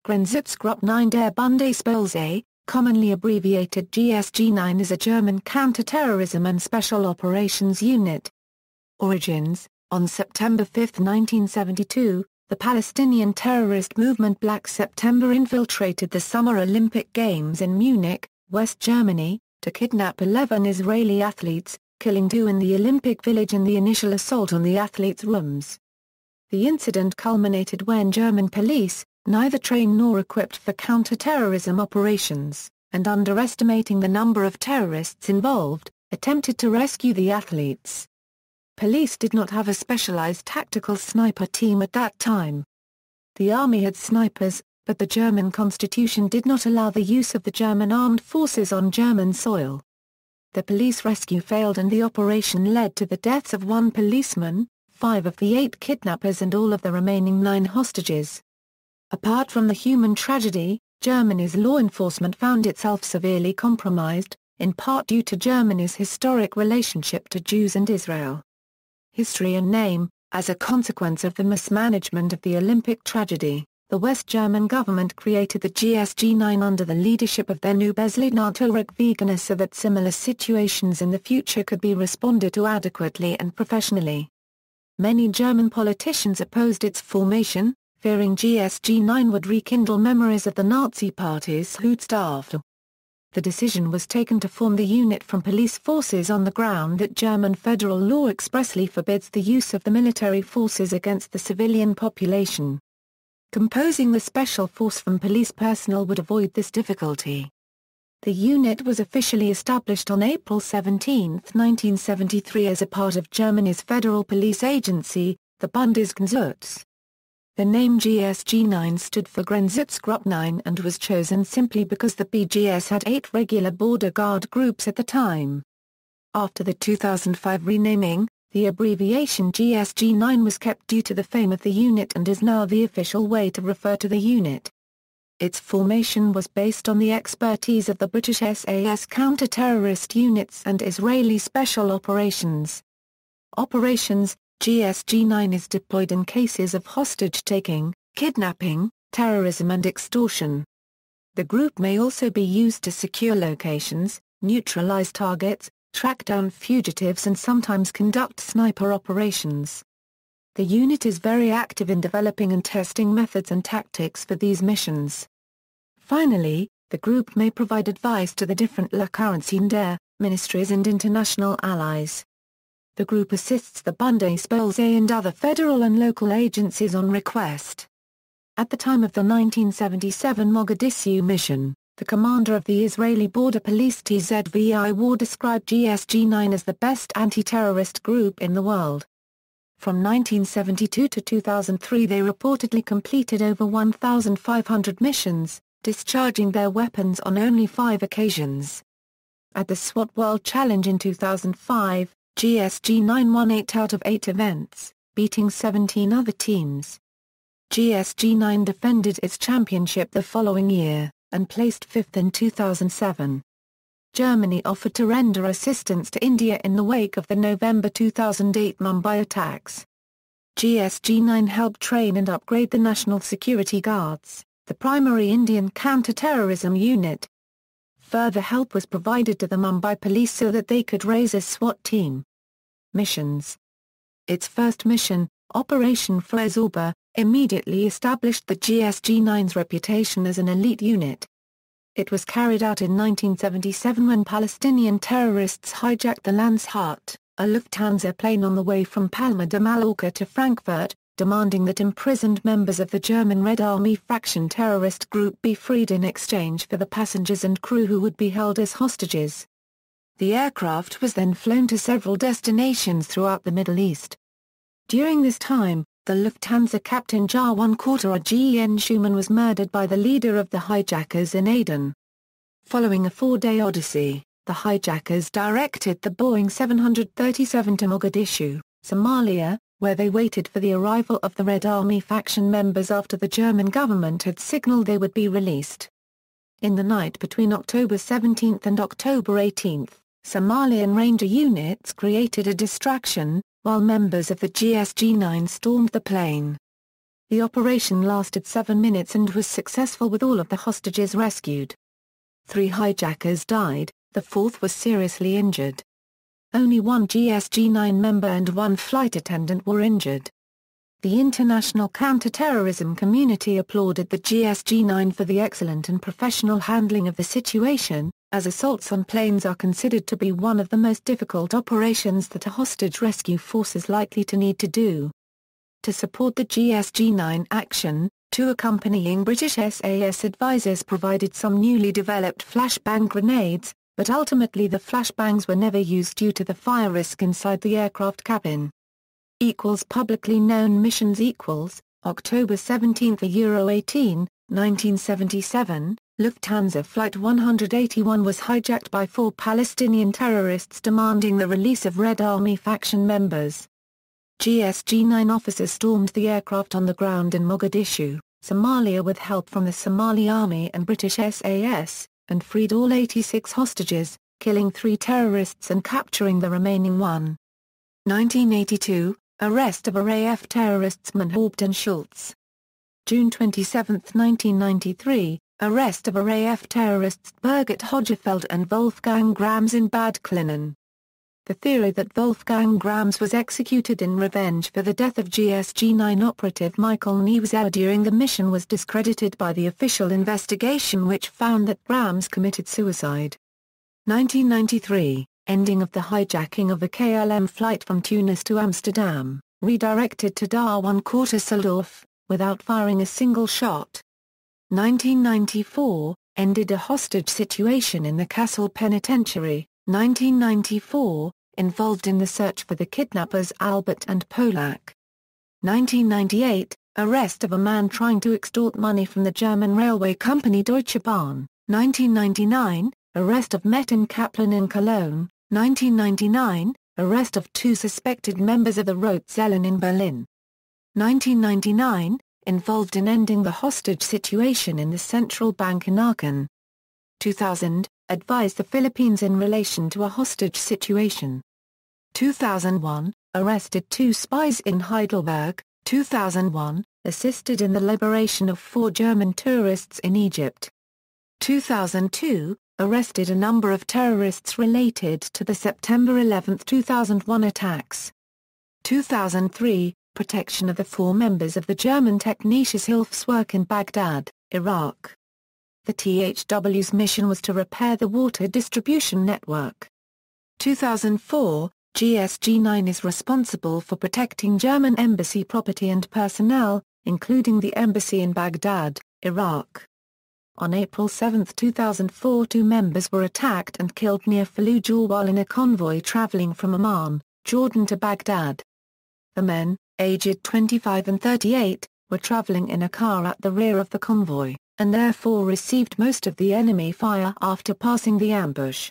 Grenzschutzgruppe 9 der Bundespolizei, commonly abbreviated GSG-9, is a German counter-terrorism and special operations unit. Origins: on September 5, 1972, the Palestinian terrorist movement Black September infiltrated the Summer Olympic Games in Munich, West Germany, to kidnap 11 Israeli athletes, killing 2 in the Olympic Village in the initial assault on the athletes' rooms. The incident culminated when German police, neither trained nor equipped for counter-terrorism operations, and underestimating the number of terrorists involved, attempted to rescue the athletes. Police did not have a specialized tactical sniper team at that time. The army had snipers, but the German constitution did not allow the use of the German armed forces on German soil. The police rescue failed and the operation led to the deaths of 1 policeman, 5 of the 8 kidnappers and all of the remaining 9 hostages. Apart from the human tragedy, Germany's law enforcement found itself severely compromised, in part due to Germany's historic relationship to Jews and Israel. History and name: as a consequence of the mismanagement of the Olympic tragedy, the West German government created the GSG-9 under the leadership of their new Behelfsleitner so that similar situations in the future could be responded to adequately and professionally. Many German politicians opposed its formation, fearing GSG-9 would rekindle memories of the Nazi Party's Hochstapel. The decision was taken to form the unit from police forces on the ground that German federal law expressly forbids the use of the military forces against the civilian population. Composing the special force from police personnel would avoid this difficulty. The unit was officially established on April 17, 1973 as a part of Germany's federal police agency, the Bundesgrenzschutz. The name GSG-9 stood for Grenzschutzgruppe 9 and was chosen simply because the BGS had 8 regular border guard groups at the time. After the 2005 renaming, the abbreviation GSG-9 was kept due to the fame of the unit and is now the official way to refer to the unit. Its formation was based on the expertise of the British SAS counter-terrorist units and Israeli special operations. Operations: GSG-9 is deployed in cases of hostage-taking, kidnapping, terrorism and extortion. The group may also be used to secure locations, neutralize targets, track down fugitives and sometimes conduct sniper operations. The unit is very active in developing and testing methods and tactics for these missions. Finally, the group may provide advice to the different Ländereien, ministries and international allies. The group assists the Bundespolizei and other federal and local agencies on request. At the time of the 1977 Mogadishu mission, the commander of the Israeli border police TZVI War described GSG-9 as the best anti-terrorist group in the world. From 1972 to 2003 they reportedly completed over 1,500 missions, discharging their weapons on only 5 occasions. At the SWAT World Challenge in 2005, GSG-9 won 8 out of 8 events, beating 17 other teams. GSG-9 defended its championship the following year, and placed 5th in 2007. Germany offered to render assistance to India in the wake of the November 2008 Mumbai attacks. GSG-9 helped train and upgrade the National Security Guards, the primary Indian counter-terrorism unit. Further help was provided to the Mumbai police so that they could raise a SWAT team. Missions: its first mission, Operation Freisorge, immediately established the GSG-9's reputation as an elite unit. It was carried out in 1977 when Palestinian terrorists hijacked the Landshut, a Lufthansa plane on the way from Palma de Mallorca to Frankfurt, demanding that imprisoned members of the German Red Army faction terrorist group be freed in exchange for the passengers and crew who would be held as hostages. The aircraft was then flown to several destinations throughout the Middle East. During this time, the Lufthansa captain Jan Gen Schumann was murdered by the leader of the hijackers in Aden. Following a 4-day odyssey, the hijackers directed the Boeing 737 to Mogadishu, Somalia, where they waited for the arrival of the Red Army faction members after the German government had signaled they would be released. In the night between October 17 and October 18, Somalian Ranger units created a distraction, while members of the GSG-9 stormed the plane. The operation lasted 7 minutes and was successful with all of the hostages rescued. 3 hijackers died, the 4th was seriously injured. Only one GSG-9 member and 1 flight attendant were injured. The international counter-terrorism community applauded the GSG-9 for the excellent and professional handling of the situation, as assaults on planes are considered to be one of the most difficult operations that a hostage rescue force is likely to need to do. To support the GSG-9 action, 2 accompanying British SAS advisors provided some newly developed flashbang grenades, but ultimately the flashbangs were never used due to the fire risk inside the aircraft cabin. Publicly known missions October 17 18, 1977, Lufthansa Flight 181 was hijacked by 4 Palestinian terrorists demanding the release of Red Army faction members. GSG-9 officers stormed the aircraft on the ground in Mogadishu, Somalia with help from the Somali Army and British SAS, and freed all 86 hostages, killing 3 terrorists and capturing the remaining 1. 1982, arrest of RAF terrorists Manhaupt and Schultz. June 27, 1993, arrest of RAF terrorists Birgit Hodgefeld and Wolfgang Grams in Bad Klinen. The theory that Wolfgang Grams was executed in revenge for the death of GSG-9 operative Michael Niewsauer during the mission was discredited by the official investigation, which found that Grams committed suicide. 1993, ending of the hijacking of a KLM flight from Tunis to Amsterdam, redirected to Darwin-Courtesseldorf, without firing a single shot. 1994, ended a hostage situation in the Kassel Penitentiary. 1994, involved in the search for the kidnappers Albert and Polak. 1998, arrest of a man trying to extort money from the German railway company Deutsche Bahn. 1999, arrest of Metin Kaplan in Cologne. 1999, arrest of 2 suspected members of the Rote Zellen in Berlin. 1999, involved in ending the hostage situation in the central bank in Aachen. 2000, advised the Philippines in relation to a hostage situation. 2001, arrested 2 spies in Heidelberg. 2001, assisted in the liberation of 4 German tourists in Egypt. 2002, arrested a number of terrorists related to the September 11, 2001 attacks. 2003, protection of the 4 members of the German Technisches Hilfswerk in Baghdad, Iraq. The THW's mission was to repair the water distribution network. 2004, GSG-9 is responsible for protecting German embassy property and personnel, including the embassy in Baghdad, Iraq. On April 7, 2004, 2 members were attacked and killed near Fallujah while in a convoy traveling from Amman, Jordan to Baghdad. The men, aged 25 and 38, were traveling in a car at the rear of the convoy, and therefore received most of the enemy fire after passing the ambush.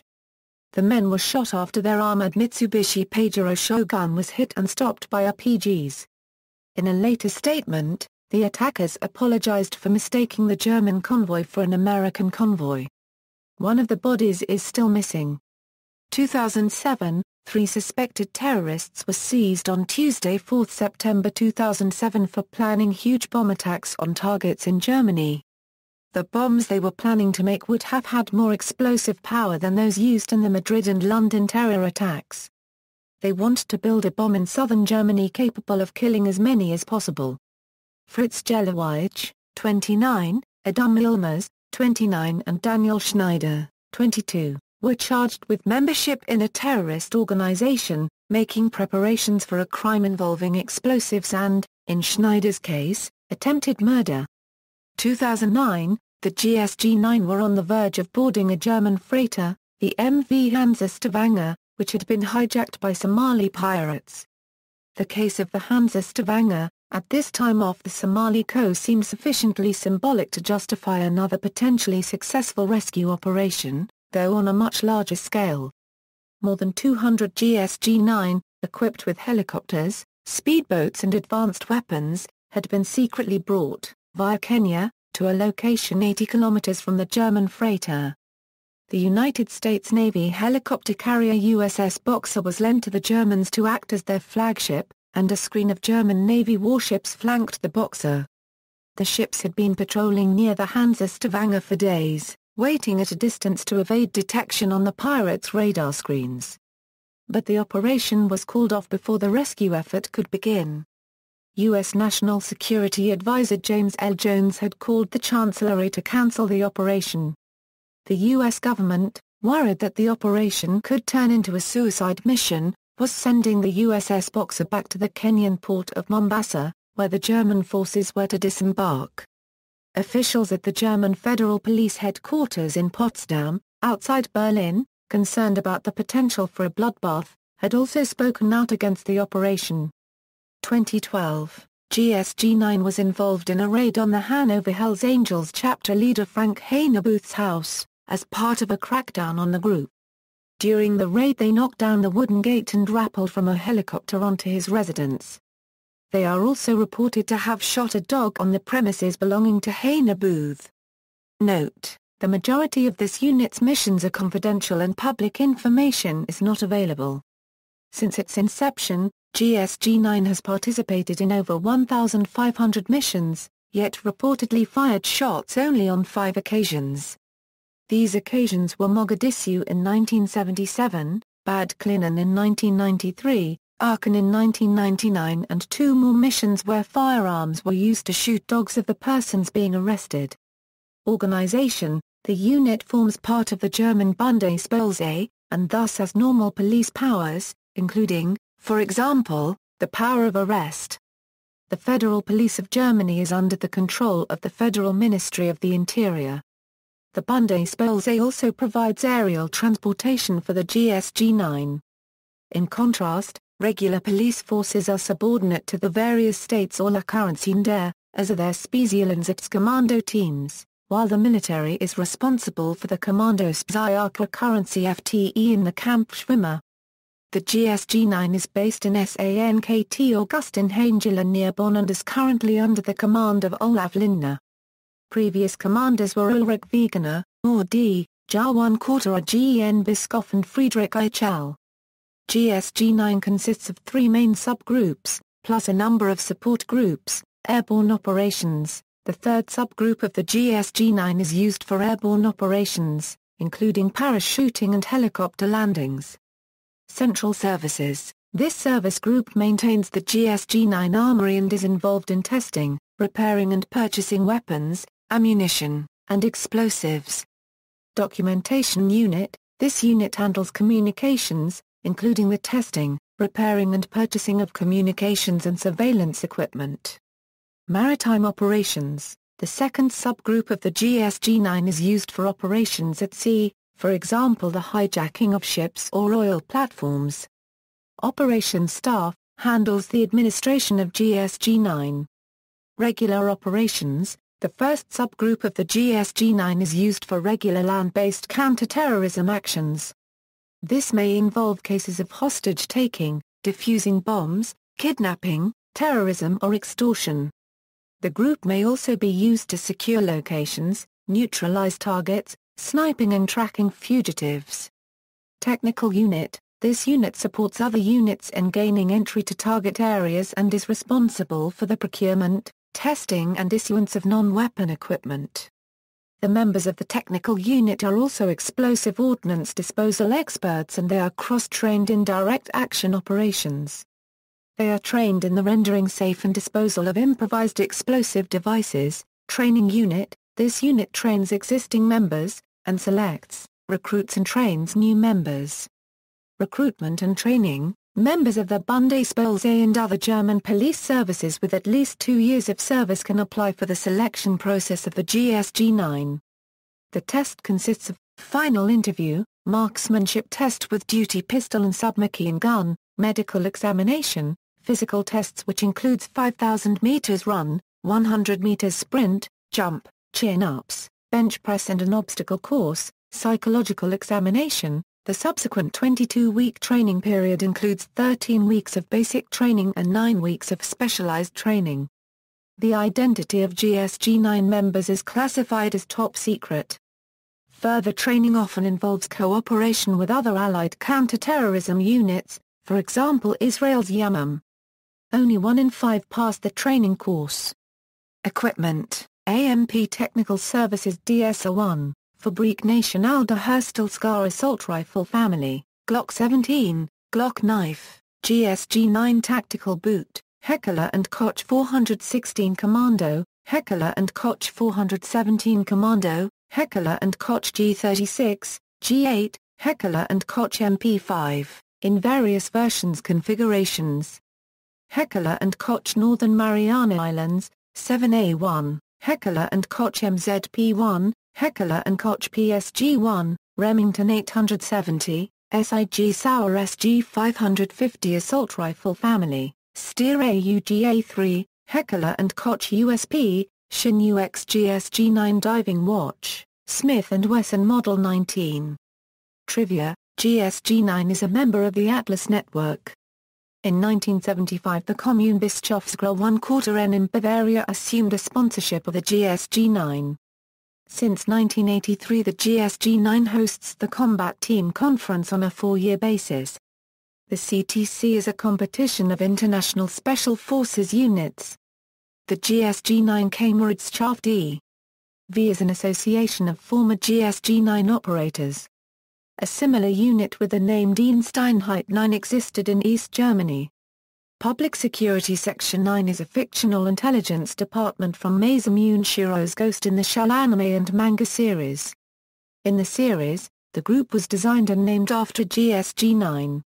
The men were shot after their armored Mitsubishi Pajero Shogun was hit and stopped by RPGs. In a later statement, the attackers apologized for mistaking the German convoy for an American convoy. One of the bodies is still missing. 2007, 3 suspected terrorists were seized on Tuesday 4 September 2007 for planning huge bomb attacks on targets in Germany. The bombs they were planning to make would have had more explosive power than those used in the Madrid and London terror attacks. They want to build a bomb in southern Germany capable of killing as many as possible. Fritz Gellerweich, 29, Adam Ilmers, 29 and Daniel Schneider, 22, were charged with membership in a terrorist organization, making preparations for a crime involving explosives and, in Schneider's case, attempted murder. 2009, the GSG-9 were on the verge of boarding a German freighter, the MV Hansa Stavanger, which had been hijacked by Somali pirates. The case of the Hansa Stavanger, at this time off the Somali coast, seems sufficiently symbolic to justify another potentially successful rescue operation, though on a much larger scale. More than 200 GSG-9, equipped with helicopters, speedboats and advanced weapons, had been secretly brought, via Kenya, to a location 80 kilometers from the German freighter. The United States Navy helicopter carrier USS Boxer was lent to the Germans to act as their flagship, and a screen of German Navy warships flanked the Boxer. The ships had been patrolling near the Hansa Stavanger for days, waiting at a distance to evade detection on the pirates' radar screens. But the operation was called off before the rescue effort could begin. U.S. National Security Advisor James L. Jones had called the Chancellery to cancel the operation. The U.S. government, worried that the operation could turn into a suicide mission, was sending the USS Boxer back to the Kenyan port of Mombasa, where the German forces were to disembark. Officials at the German Federal Police headquarters in Potsdam, outside Berlin, concerned about the potential for a bloodbath, had also spoken out against the operation. 2012, GSG-9 was involved in a raid on the Hanover Hells Angels chapter leader Frank Hanebuth's house, as part of a crackdown on the group. During the raid they knocked down the wooden gate and rappelled from a helicopter onto his residence. They are also reported to have shot a dog on the premises belonging to Hanebuth. Note: the majority of this unit's missions are confidential and public information is not available. Since its inception, GSG-9 has participated in over 1,500 missions, yet reportedly fired shots only on 5 occasions. These occasions were Mogadishu in 1977, Bad Klinan in 1993, Aachen in 1999 and 2 more missions where firearms were used to shoot dogs of the persons being arrested. Organization: the unit forms part of the German Bundespolizei, and thus has normal police powers, including, for example, the power of arrest. The Federal Police of Germany is under the control of the Federal Ministry of the Interior. The Bundespolizei also provides aerial transportation for the GSG-9. In contrast, regular police forces are subordinate to the various states or Lakarenzinder, as are their Spezialeinsatzkommando teams, while the military is responsible for the Kommando Spezialkräfte FTE in the Kampfschwimmer. The GSG-9 is based in Sankt Augustin Haingela near Bonn and is currently under the command of Olaf Lindner. Previous commanders were Ulrich Wegener, Ord, Jarwan Korterer Gen Bischoff and Friedrich Eichel. GSG-9 consists of 3 main subgroups, plus a number of support groups. Airborne operations: the third subgroup of the GSG-9 is used for airborne operations, including parachuting and helicopter landings. Central Services: this service group maintains the GSG-9 armory and is involved in testing, repairing and purchasing weapons, ammunition, and explosives. Documentation Unit: this unit handles communications, including the testing, repairing and purchasing of communications and surveillance equipment. Maritime Operations: the second subgroup of the GSG-9 is used for operations at sea, for example the hijacking of ships or oil platforms. Operations Staff handles the administration of GSG-9. Regular Operations: the first subgroup of the GSG-9 is used for regular land-based counter-terrorism actions. This may involve cases of hostage-taking, defusing bombs, kidnapping, terrorism or extortion. The group may also be used to secure locations, neutralize targets, sniping and tracking fugitives. Technical Unit: this unit supports other units in gaining entry to target areas and is responsible for the procurement, testing and issuance of non-weapon equipment. The members of the Technical Unit are also explosive ordnance disposal experts and they are cross-trained in direct action operations. They are trained in the rendering safe and disposal of improvised explosive devices. Training Unit: this unit trains existing members, and selects, recruits and trains new members. Recruitment and Training: members of the Bundespolizei and other German police services with at least 2 years of service can apply for the selection process of the GSG-9. The test consists of final interview, marksmanship test with duty pistol and submachine gun, medical examination, physical tests which includes 5,000 meters run, 100 meters sprint, jump, chin-ups, bench press and an obstacle course, psychological examination. The subsequent 22-week training period includes 13 weeks of basic training and 9 weeks of specialized training. The identity of GSG-9 members is classified as top secret. Further training often involves cooperation with other allied counter-terrorism units, for example Israel's Yamam. Only 1 in 5 pass the training course. Equipment, AMP Technical Services DSA-1, Fabrik National de Herstelskar Assault Rifle Family, Glock 17, Glock Knife, GSG-9 Tactical Boot, Heckler & Koch 416 Commando, Heckler & Koch 417 Commando, Heckler & Koch G36, G8, Heckler & Koch MP5, in various versions configurations. Heckler & Koch Northern Mariana Islands, 7A1, Heckler & Koch MZP1, Heckler & Koch PSG1, Remington 870, SIG Sauer SG 550 Assault Rifle Family, Steer AUGA3, Heckler & Koch USP, Shin UX GSG9 Diving Watch, Smith & Wesson Model 19. Trivia: GSG9 is a member of the Atlas network. In 1975 the Kommune Bischofsgruppe 1/4 in Bavaria assumed a sponsorship of the GSG9. Since 1983 the GSG9 hosts the Combat Team Conference on a 4-year basis. The CTC is a competition of international special forces units. The GSG-9 Kameradschaft e.V. is an association of former GSG-9 operators. A similar unit with the name Diensteinheit 9 existed in East Germany. Public Security Section 9 is a fictional intelligence department from Masamune Shiro's Ghost in the Shell anime and manga series. In the series, the group was designed and named after GSG-9.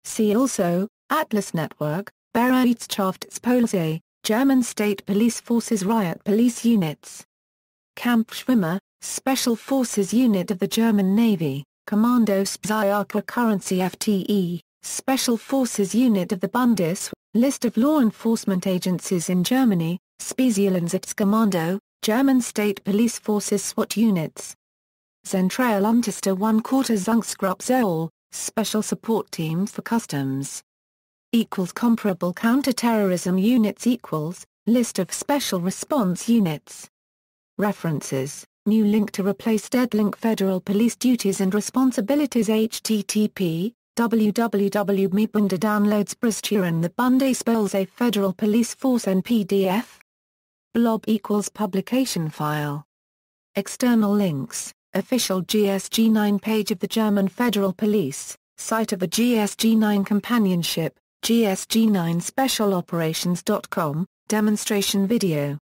See also, Atlas Network, Bereitschaftspolizei, German State Police Forces Riot Police Units. Kampfschwimmer, Special Forces Unit of the German Navy, Kommando Spezialkräfte Currency FTE, Special Forces Unit of the Bundeswehr, List of law enforcement agencies in Germany, Spezialeinsatzkommando, German State Police Forces SWAT Units. Zentralalunterste 1/4 Zugruppe Zoll, Special Support Team for Customs. Comparable counter-terrorism units List of Special Response Units. References, new link to replace dead link Federal Police Duties and Responsibilities http, www.mebunde downloads Brüsturen the Bundespolizei Federal Police Force and PDF. Blob Publication file. External links, official GSG-9 page of the German Federal Police, site of the GSG-9 Companionship, GSG-9 Special Operations.com, demonstration video.